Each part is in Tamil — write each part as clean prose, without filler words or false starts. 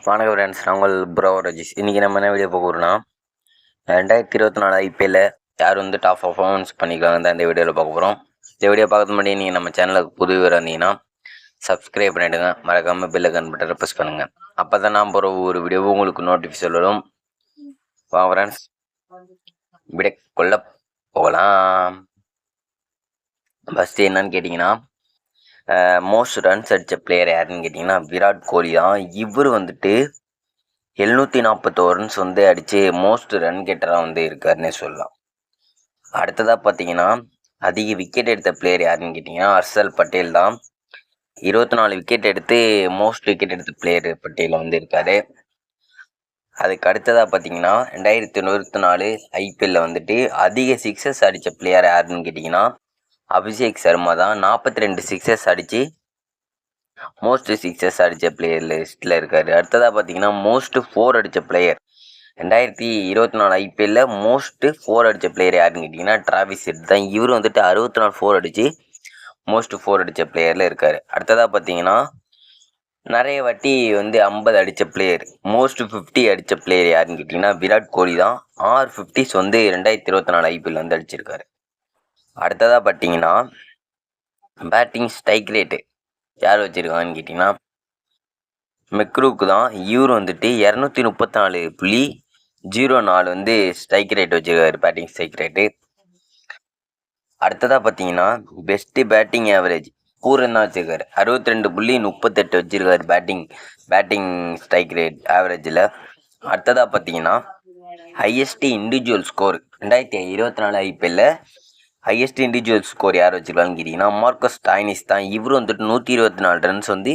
வணக்கம் ஃப்ரெண்ட்ஸ், நான் உங்கள் ப்ரோ ரஜிஷ். இன்றைக்கி நம்ம என்ன வீடியோ பார்க்க போகிறோம்னா 2024 ஐபிஎல்ல யார் வந்து டாப் பர்ஃபார்மன்ஸ் பண்ணிக்கலாம் தான் இந்த வீடியோவில் பார்க்க போகிறோம். இந்த வீடியோ பார்க்கறது முன்னாடி நீங்கள் நம்ம சேனலுக்கு புதுவாக இருந்தீங்கன்னா சப்ஸ்கிரைப் பண்ணிவிடுங்க. மறக்காமல் பெல் ஐகான் பட்டனை ப்ரெஸ் பண்ணுங்கள். அப்போ தான் நான் போகிற ஒரு வீடியோவும் உங்களுக்கு நோட்டிஃபிகேஷன் வரும். வாங்க ஃப்ரெண்ட்ஸ், வீடியோ கொள்ள போகலாம். ஃபஸ்ட்டு என்னன்னு கேட்டிங்கன்னா, மோஸ்ட் ரன்ஸ் அடித்த பிளேயர் யாருன்னு கேட்டிங்கன்னா விராட் கோலி தான். இவர் வந்துட்டு 741 ரன்ஸ் வந்து அடித்து மோஸ்ட் ரன் கெட்டராக வந்து இருக்காருன்னே சொல்லலாம். அடுத்ததாக பார்த்தீங்கன்னா அதிக விக்கெட் எடுத்த பிளேயர் யாருன்னு கேட்டிங்கன்னா ஹர்ஷல் பட்டேல் தான். 24 விக்கெட் எடுத்து மோஸ்ட் விக்கெட் எடுத்த பிளேயர் பட்டேலில் வந்து இருக்காரு. அதுக்கு அடுத்ததாக பார்த்தீங்கன்னா 2024 ஐபிஎல்ல வந்துட்டு அதிக சிக்ஸஸ் அடித்த பிளேயர் யாருன்னு கேட்டிங்கன்னா அபிஷேக் சர்மா தான். 42 சிக்ஸஸ் அடித்து மோஸ்ட் சிக்ஸஸ் அடித்த பிளேயர் லிஸ்ட்டில் இருக்கார். அடுத்ததாக பார்த்தீங்கன்னா மோஸ்ட் 4 அடித்த பிளேயர் 2024 ஐபிஎல்ல மோஸ்ட் 4 அடித்த பிளேயர் யாருன்னு கேட்டிங்கன்னா டிராவிஸ் ஹெட் தான். இவர் வந்துட்டு 64 4 அடித்து மோஸ்ட் 4 அடித்த பிளேயரில் இருக்கார். அடுத்ததாக பார்த்தீங்கன்னா நிறைய வாட்டி வந்து 50 அடித்த பிளேயர் மோஸ்ட் 50 அடித்த பிளேயர் யாருன்னு கேட்டிங்கன்னா விராட் கோலி தான். 6 50s வந்து 2024 ஐபிஎல் வந்து அடிச்சிருக்காரு. அடுத்ததாக பார்த்தீங்கன்னா பேட்டிங் ஸ்ட்ரைக் ரேட்டு யார் வச்சுருக்காங்கன்னு கேட்டிங்கன்னா மெக்ரூக்கு தான். இவர் வந்துட்டு 234.04 வந்து ஸ்ட்ரைக் ரேட் வச்சுருக்காரு, பேட்டிங் ஸ்ட்ரைக் ரேட்டு. அடுத்ததாக பார்த்தீங்கன்னா பெஸ்ட்டு பேட்டிங் ஆவரேஜ் பூரன் தான் வச்சுருக்காரு. 62.38 வச்சுருக்காரு பேட்டிங் ஸ்ட்ரைக் ரேட் ஆவரேஜில். அடுத்ததாக பார்த்தீங்கன்னா ஹையஸ்ட் இண்டிவிஜுவல் ஸ்கோர் 2024 ஐபிஎல்ல ஹையஸ்ட் இண்டிவிஜுவல் ஸ்கோர் யார் வச்சுருக்காங்கன்னு கேட்டிங்கன்னா மார்க்கஸ் ஸ்டாய்னிஸ் தான். இவர் வந்துட்டு 124 ரன்ஸ் வந்து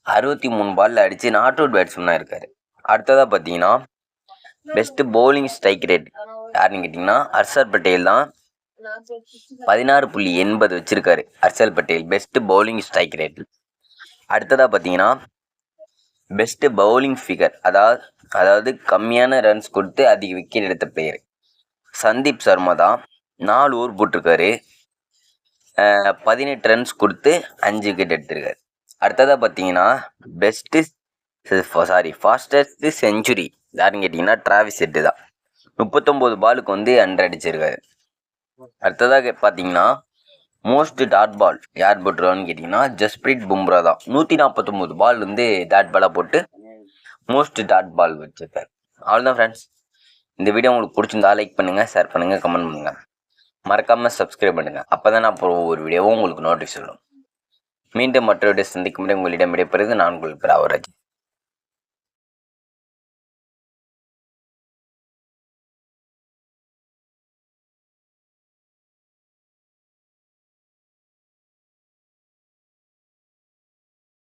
63 பாலில் அடித்து நாட் அவுட் பேட்ஸ்மேனாக இருக்கார். அடுத்ததாக பார்த்தீங்கன்னா பெஸ்ட்டு பவுலிங் ஸ்ட்ரைக் ரேட் யாருன்னு கேட்டிங்கன்னா ஹர்ஷல் பட்டேல் தான். 16.80 வச்சுருக்காரு Harshal Patel best bowling strike rate. அடுத்ததாக பார்த்தீங்கன்னா பெஸ்ட்டு பவுலிங் ஃபிகர், அதாவது கம்மியான ரன்ஸ் கொடுத்து அதிக விக்கெட் எடுத்த பிளேயர் சந்தீப் சர்மா தான். 4 ஓவர் போட்டிருக்காரு, 18 ரன்ஸ் கொடுத்து 5 விக்கெட் எடுத்திருக்காரு. அடுத்ததாக பார்த்தீங்கன்னா ஃபாஸ்டஸ்ட் செஞ்சுரி யாருன்னு கேட்டிங்கன்னா டிராவிஸ் ஹெட் தான். 39 பாலுக்கு வந்து 100 அடிச்சிருக்காரு. அடுத்ததாக பார்த்தீங்கன்னா மோஸ்ட் டாட் பால் யார் போட்டுருவான்னு கேட்டிங்கன்னா ஜஸ்பிரீத் பும்ரா தான். 149 பால் வந்து டாட் பாலாக போட்டு மோஸ்ட் டாட் பால் வச்சுருக்காரு. அவ்வளோதான் ஃப்ரெண்ட்ஸ், இந்த வீடியோ உங்களுக்கு பிடிச்சிருந்தா லைக் பண்ணுங்கள், ஷேர் பண்ணுங்கள், கமெண்ட் பண்ணுங்கள். மறக்காமல் சப்ஸ்கிரைப் பண்ணுங்கள். அப்போ தான் நான் போகிற ஒரு வீடியோவும் உங்களுக்கு நோட்டிஃபிகேஷன் வரும். மீண்டும் மற்றொரு சந்திக்கும் முறை உங்களிடம் விடைபெறுவது நான் உங்கள் ப்ரோ ரஜிஷ்.